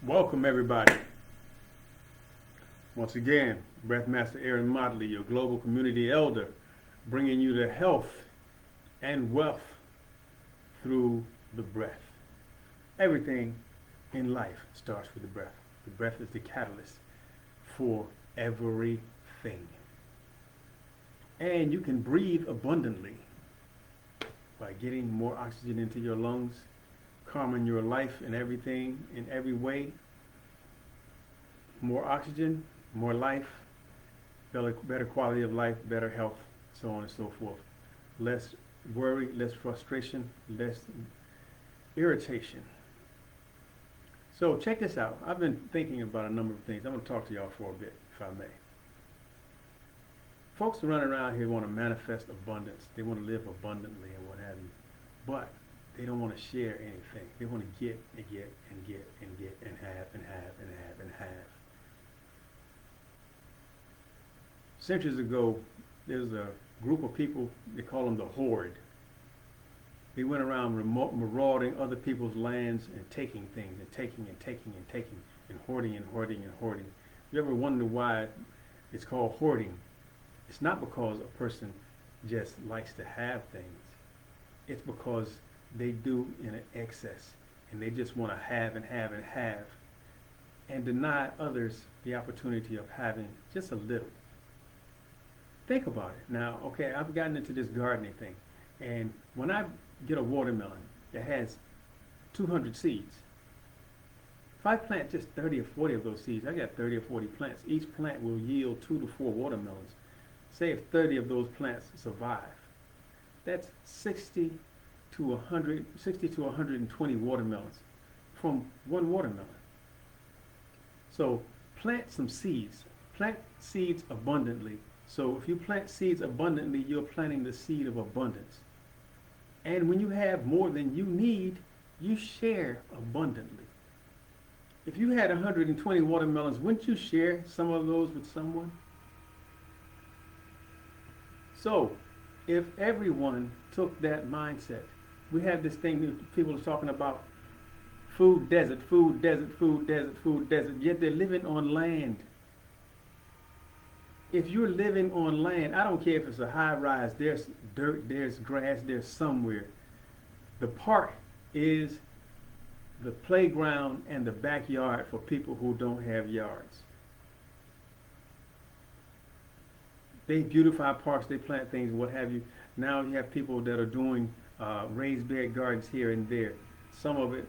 Welcome, everybody. Once again, Breathmaster Aaron Motley, your global community elder, bringing you the health and wealth through the breath. Everything in life starts with the breath. The breath is the catalyst for everything. And you can breathe abundantly by getting more oxygen into your lungs, calming your life and everything in every way. More oxygen, more life, better quality of life, better health, so on and so forth. Less worry, less frustration, less irritation. So check this out. I've been thinking about a number of things. I'm going to talk to y'all for a bit, if I may. Folks running around here want to manifest abundance. They want to live abundantly and what have you. But they don't want to share anything. They want to get and get and get and get and have and have and have and have. Centuries ago, there was a group of people, they call them the Horde. They went around marauding other people's lands and taking things and taking and taking and taking and hoarding and hoarding and hoarding. You ever wonder why it's called hoarding? It's not because a person just likes to have things. It's because they do in an excess and they just want to have and have and have and deny others the opportunity of having just a little. Think about it. Now, okay, I've gotten into this gardening thing, and when I get a watermelon that has 200 seeds, if I plant just 30 or 40 of those seeds, I got 30 or 40 plants. Each plant will yield 2 to 4 watermelons. Say if 30 of those plants survive, that's 60 to 120 watermelons from one watermelon. So plant some seeds. Plant seeds abundantly. So if you plant seeds abundantly, you're planting the seed of abundance. And when you have more than you need, you share abundantly. If you had 120 watermelons, wouldn't you share some of those with someone? So if everyone took that mindset, we have this thing that people are talking about, food desert, food desert, food desert, food desert, yet they're living on land. If you're living on land, I don't care if it's a high rise, there's dirt, there's grass, there's somewhere. The park is the playground and the backyard for people who don't have yards. They beautify parks, they plant things, what have you. Now you have people that are doing raised bed gardens here and there. Some of it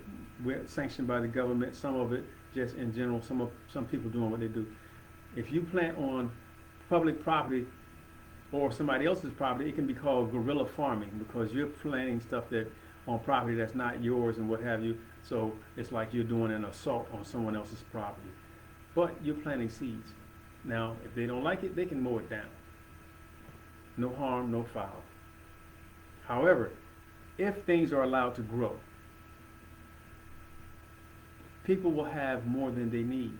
sanctioned by the government, some of it just in general, some people doing what they do. If you plant on public property or somebody else's property, it can be called guerrilla farming because you're planting stuff that on property that's not yours and what have you. So it's like you're doing an assault on someone else's property. But you're planting seeds. Now, if they don't like it, they can mow it down. No harm, no foul. However, if things are allowed to grow, people will have more than they need.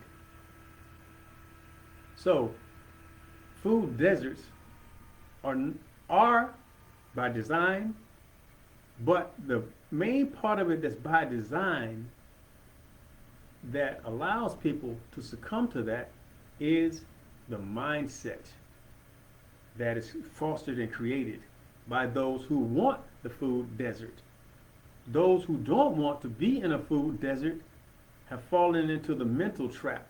So, food deserts are by design, but the main part of it that's by design that allows people to succumb to that is the mindset that is fostered and created by those who want the food desert. Those who don't want to be in a food desert have fallen into the mental trap.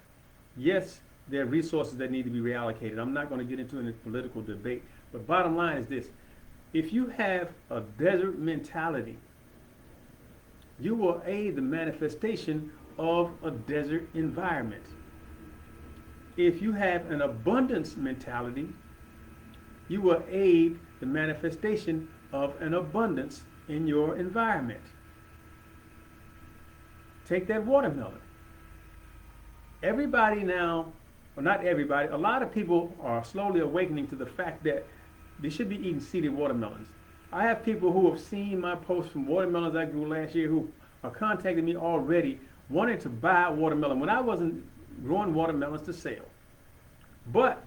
Yes, there are resources that need to be reallocated. I'm not going to get into a political debate, but bottom line is this. If you have a desert mentality, you will aid the manifestation of a desert environment. If you have an abundance mentality, you will aid the manifestation of an abundance in your environment. Take that watermelon. Everybody now, well, not everybody, a lot of people are slowly awakening to the fact that they should be eating seeded watermelons. I have people who have seen my posts from watermelons I grew last year who are contacting me already wanting to buy watermelon when I wasn't growing watermelons to sell. But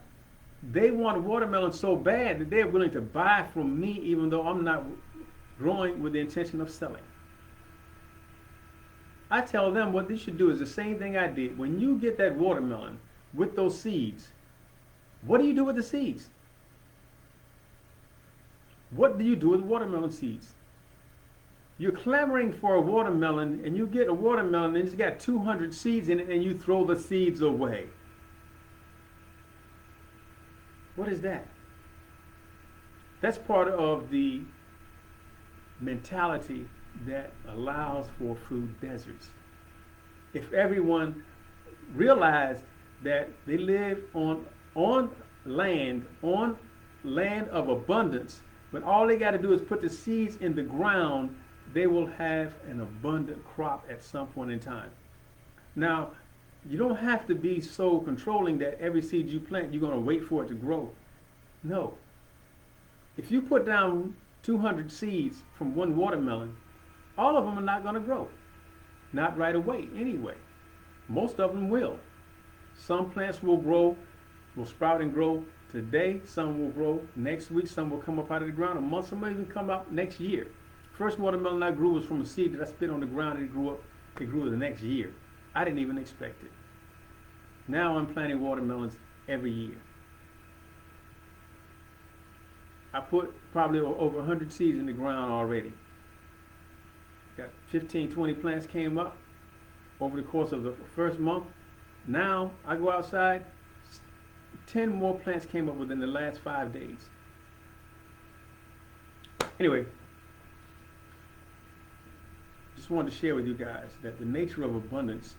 they want watermelon so bad that they're willing to buy from me even though I'm not growing with the intention of selling. I tell them what they should do is the same thing I did. When you get that watermelon with those seeds, what do you do with the seeds? What do you do with watermelon seeds? You're clamoring for a watermelon, and you get a watermelon and it's got 200 seeds in it, and you throw the seeds away. What is that? That's part of the mentality that allows for food deserts. If everyone realized that they live on land of abundance, but all they got to do is put the seeds in the ground, they will have an abundant crop at some point in time. Now, you don't have to be so controlling that every seed you plant, you're going to wait for it to grow. No. If you put down 200 seeds from one watermelon, all of them are not going to grow. Not right away, anyway. Most of them will. Some plants will grow, will sprout and grow today. Some will grow next week. Some will come up out of the ground a month. Some will even come up next year. First watermelon I grew was from a seed that I spit on the ground, and it grew up. It grew the next year. I didn't even expect it. Now I'm planting watermelons every year. I put probably over 100 seeds in the ground already. Got 15, 20 plants came up over the course of the first month. Now I go outside, 10 more plants came up within the last 5 days. Anyway, just wanted to share with you guys that the nature of abundance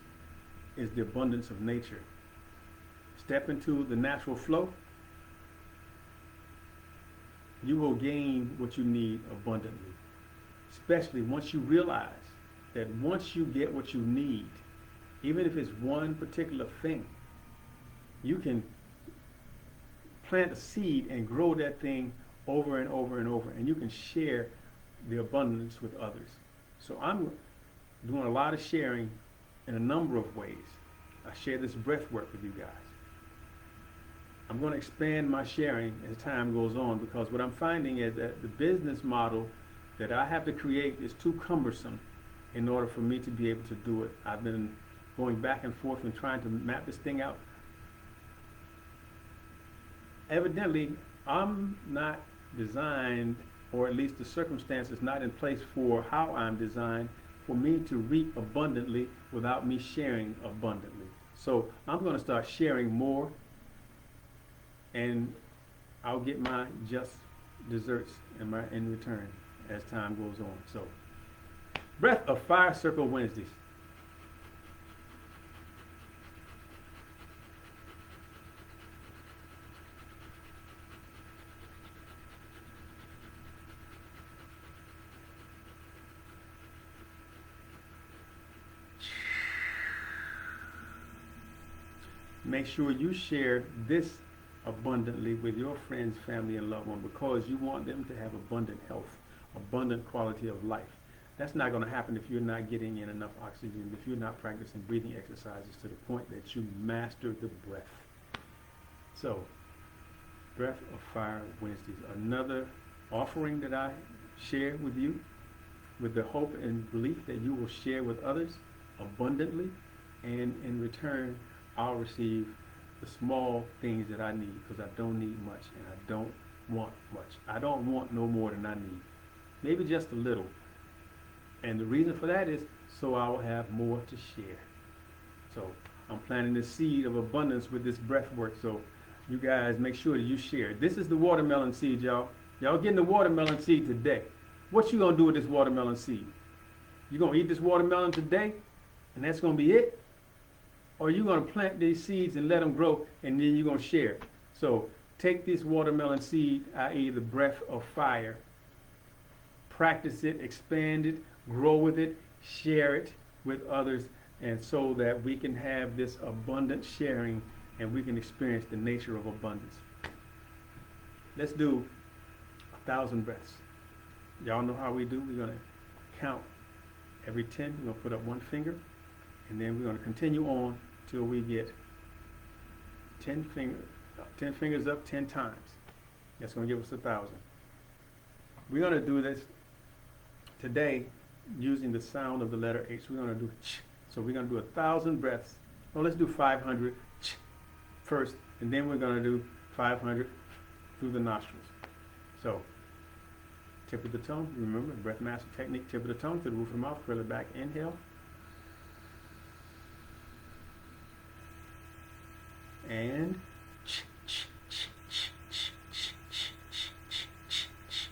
is the abundance of nature. Step into the natural flow. You will gain what you need abundantly. Especially once you realize that once you get what you need, even if it's one particular thing, you can plant a seed and grow that thing over and over and over, and you can share the abundance with others. So I'm doing a lot of sharing in a number of ways. I share this breath work with you guys. I'm going to expand my sharing as time goes on, because what I'm finding is that the business model that I have to create is too cumbersome in order for me to be able to do it. I've been going back and forth and trying to map this thing out. Evidently, I'm not designed, or at least the circumstances not in place for how I'm designed for me to reap abundantly without me sharing abundantly. So I'm going to start sharing more, and I'll get my just desserts in return as time goes on. So, Breath of Fire Circle Wednesdays. Make sure you share this abundantly with your friends, family, and loved ones, because you want them to have abundant health, abundant quality of life. That's not going to happen if you're not getting in enough oxygen, if you're not practicing breathing exercises to the point that you master the breath. So, Breath of Fire Wednesdays, another offering that I share with you, with the hope and belief that you will share with others abundantly, and in return, I'll receive the small things that I need, because I don't need much and I don't want much. I don't want no more than I need. Maybe just a little. And the reason for that is so I will have more to share. So I'm planting the seed of abundance with this breath work. So you guys make sure that you share. This is the watermelon seed, y'all. Y'all getting the watermelon seed today. What you gonna do with this watermelon seed? You gonna eat this watermelon today, and that's gonna be it? Or you gonna plant these seeds and let them grow, and then you're gonna share it? So take this watermelon seed, i.e. the breath of fire, practice it, expand it, grow with it, share it with others, and so that we can have this abundant sharing and we can experience the nature of abundance. Let's do 1,000 breaths. Y'all know how we do. We're going to count every 10. We're going to put up one finger, and then we're going to continue on till we get 10 fingers up 10 times. That's going to give us 1,000. We're going to do this today using the sound of the letter H. We're going to do ch. So we're going to do 1,000 breaths. Well, let's do 500 ch first, and then we're going to do 500 through the nostrils. So, tip of the tongue, remember, breath master technique, tip of the tongue to the roof of the mouth, curl it back, inhale. And ch, ch, ch, ch, ch, ch, ch, ch, ch,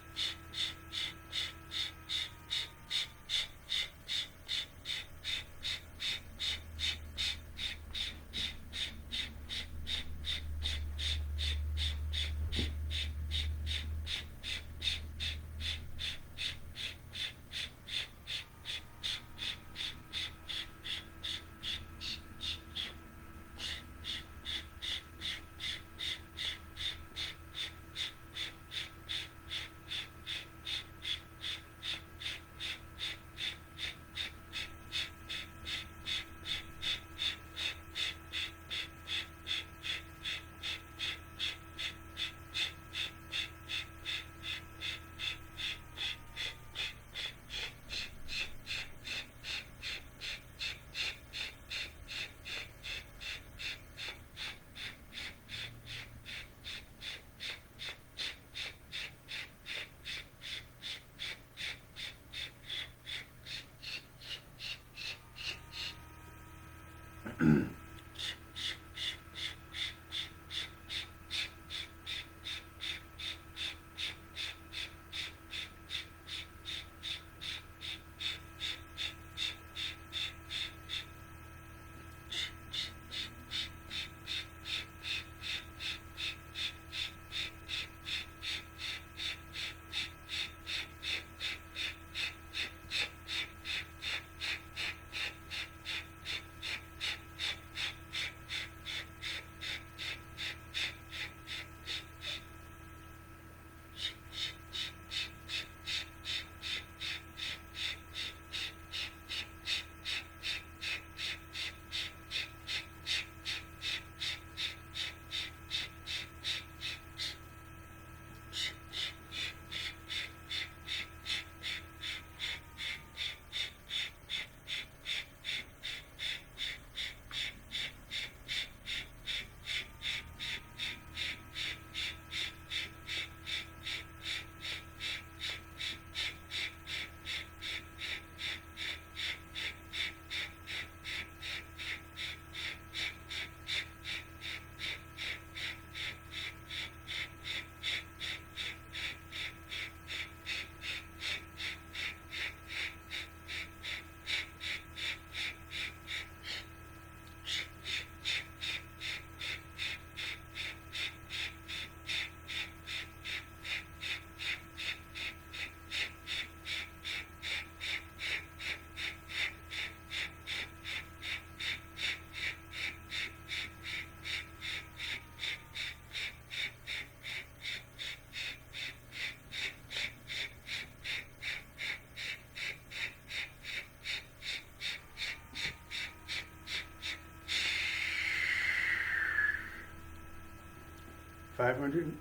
$500.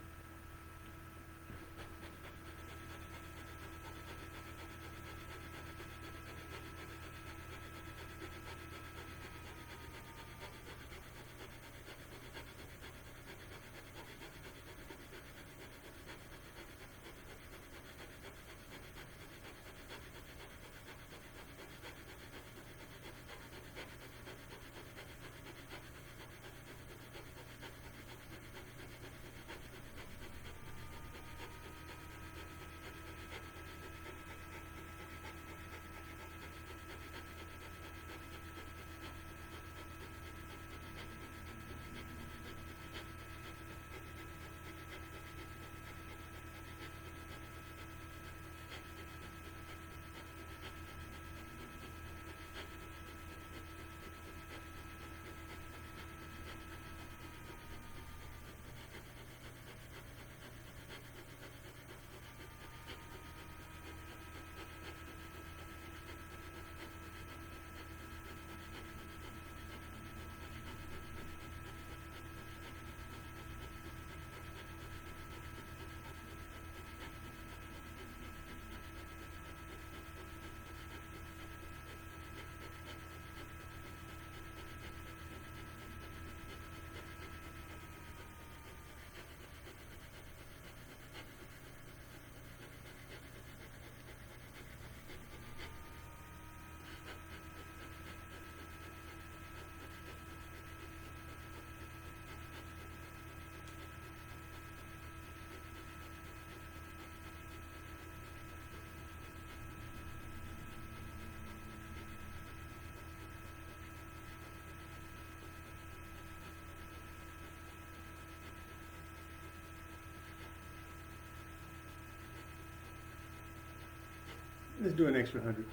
Let's do an extra 100.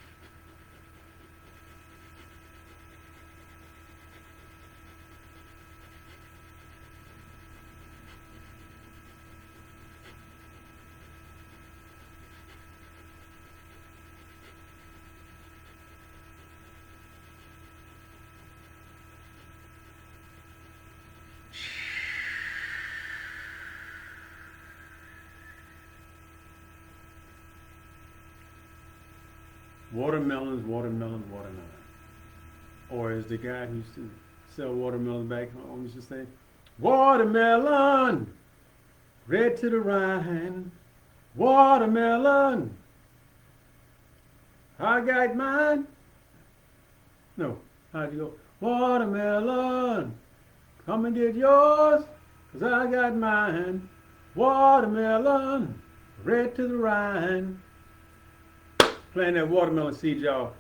Watermelons, watermelons, watermelon. Or as the guy who used to sell watermelons back home used to say, watermelon, red to the rind, watermelon, I got mine. No, how'd you go? Watermelon, come and get yours, 'cause I got mine. Watermelon, red to the rind. Playing that watermelon seed, y'all.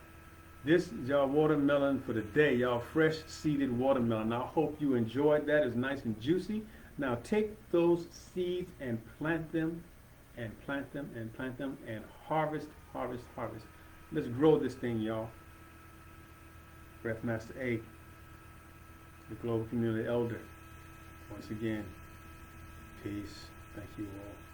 This is y'all watermelon for the day, y'all fresh seeded watermelon. I hope you enjoyed that. It's nice and juicy. Now take those seeds and plant them and plant them and plant them and harvest, harvest, harvest. Let's grow this thing, y'all. Breathmaster A, the Global Community Elder. Once again, peace. Thank you all.